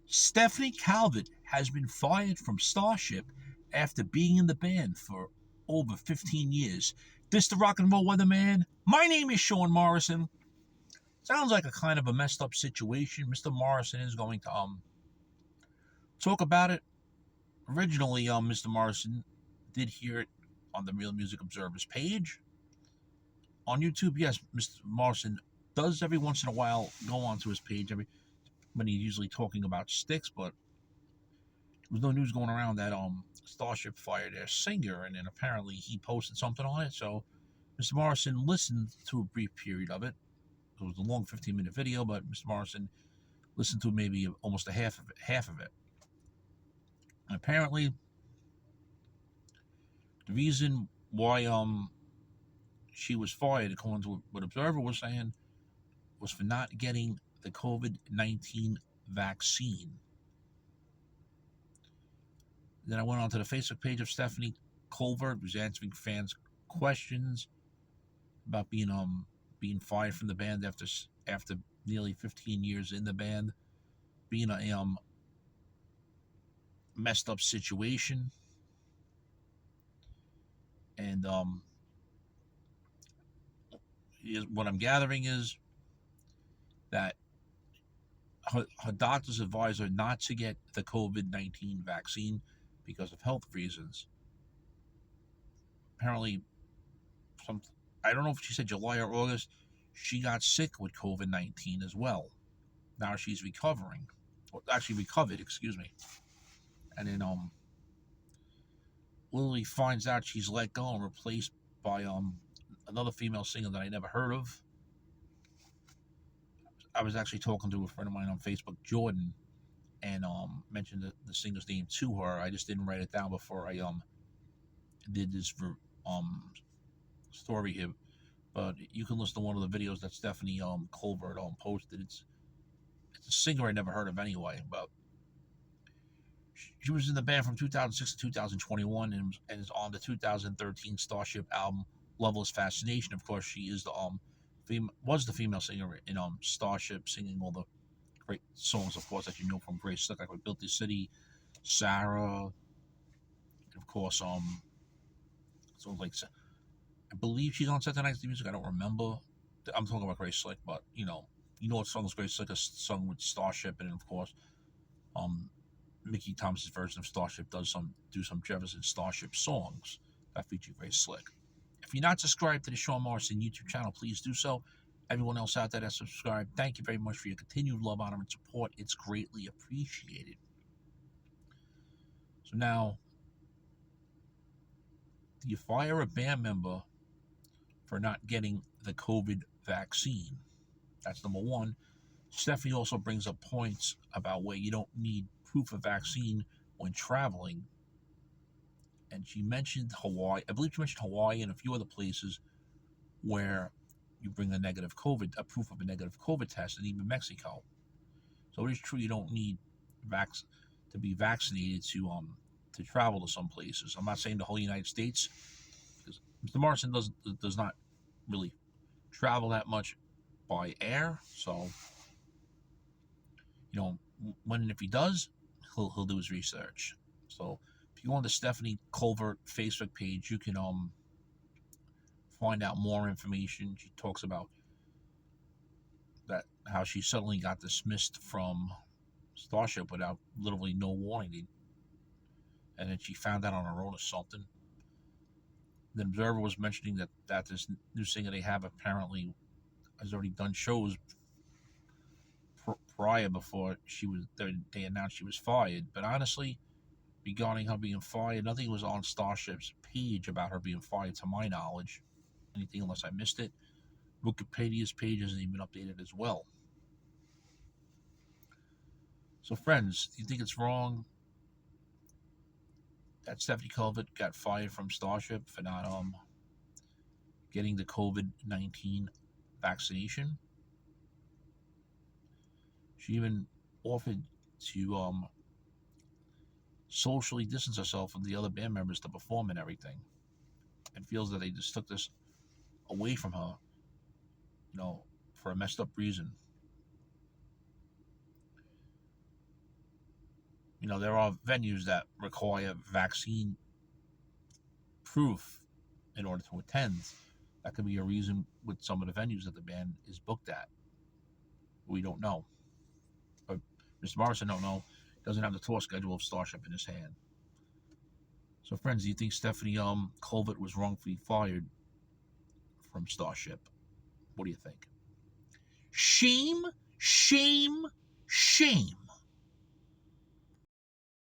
Stephanie Calvert has been fired from Starship after being in the band for over 15 years. This the rock and roll weatherman. My name is Sean Morrison. Sounds like a kind of a messed up situation. Mr. Morrison is going to talk about it. Originally, Mr. Morrison did hear it on the Real Music Observer's page. On YouTube, yes, Mr. Morrison does every once in a while go onto his page when he's usually talking about Styx, but there was no news going around that Starship fired their singer, and then apparently he posted something on it. So Mr. Morrison listened to a brief period of it. It was a long 15-minute video, but Mr. Morrison listened to maybe almost half of it. And apparently, the reason why she was fired, according to what Observer was saying, was for not getting the COVID-19 vaccine. Then I went onto the Facebook page of Stephanie Calvert, who's answering fans' questions about being fired from the band after nearly 15 years in the band, being a messed up situation, and what I'm gathering is that her doctors advised her not to get the COVID-19 vaccine because of health reasons. Apparently, I don't know if she said July or August, she got sick with COVID-19 as well. Now she's recovering. Well, actually recovered, excuse me. And then Lily finds out she's let go and replaced by another female singer that I never heard of. I was actually talking to a friend of mine on Facebook, Jordan, and mentioned the singer's name to her. I just didn't write it down before I did this story here. But you can listen to one of the videos that Stephanie Calvert posted. It's a singer I never heard of anyway, but she was in the band from 2006 to 2021 and is on the 2013 Starship album Loveless Fascination. Of course, she is was the female singer in Starship, singing all the great songs, of course, that you know from Grace Slick, like Built This City, Sarah, and of course, songs like, I believe she's on Saturday Night's Music. I don't remember. I'm talking about Grace Slick, but you know what songs Grace Slick has sung with Starship, and of course, Mickey Thomas' version of Starship do some Jefferson Starship songs that feature Grace Slick. If you're not subscribed to the Sean Morrison YouTube channel, please do so. Everyone else out there that's subscribed, thank you very much for your continued love, honor, and support. It's greatly appreciated. So now, do you fire a band member for not getting the COVID vaccine? That's number one. Stephanie also brings up points about where you don't need proof of vaccine when traveling. And she mentioned Hawaii. I believe she mentioned Hawaii and a few other places where you bring a proof of a negative COVID test, and even Mexico. So it is true you don't need to be vaccinated to travel to some places. I'm not saying the whole United States, because Mr. Morrison does not really travel that much by air. So, you know, when and if he does, he'll do his research. So if you go on the Stephanie Calvert Facebook page, you can find out more information. She talks about how she suddenly got dismissed from Starship without literally no warning, and then she found out on her own or something. The Observer was mentioning that this new singer they have apparently has already done shows prior before they announced she was fired. But honestly, regarding her being fired, nothing was on Starship's page about her being fired, to my knowledge. Anything unless I missed it. Wikipedia's page isn't even updated as well. So friends, do you think it's wrong that Stephanie Calvert got fired from Starship for not getting the COVID-19 vaccination? She even offered to socially distance herself from the other band members to perform and everything, and feels that they just took this away from her, you know, for a messed up reason. You know, there are venues that require vaccine proof in order to attend. That could be a reason with some of the venues that the band is booked at. We don't know. But Mr. Morrison don't know. Doesn't have the tour schedule of Starship in his hand. So, friends, do you think Stephanie Calvert was wrongfully fired from Starship? What do you think? Shame, shame, shame.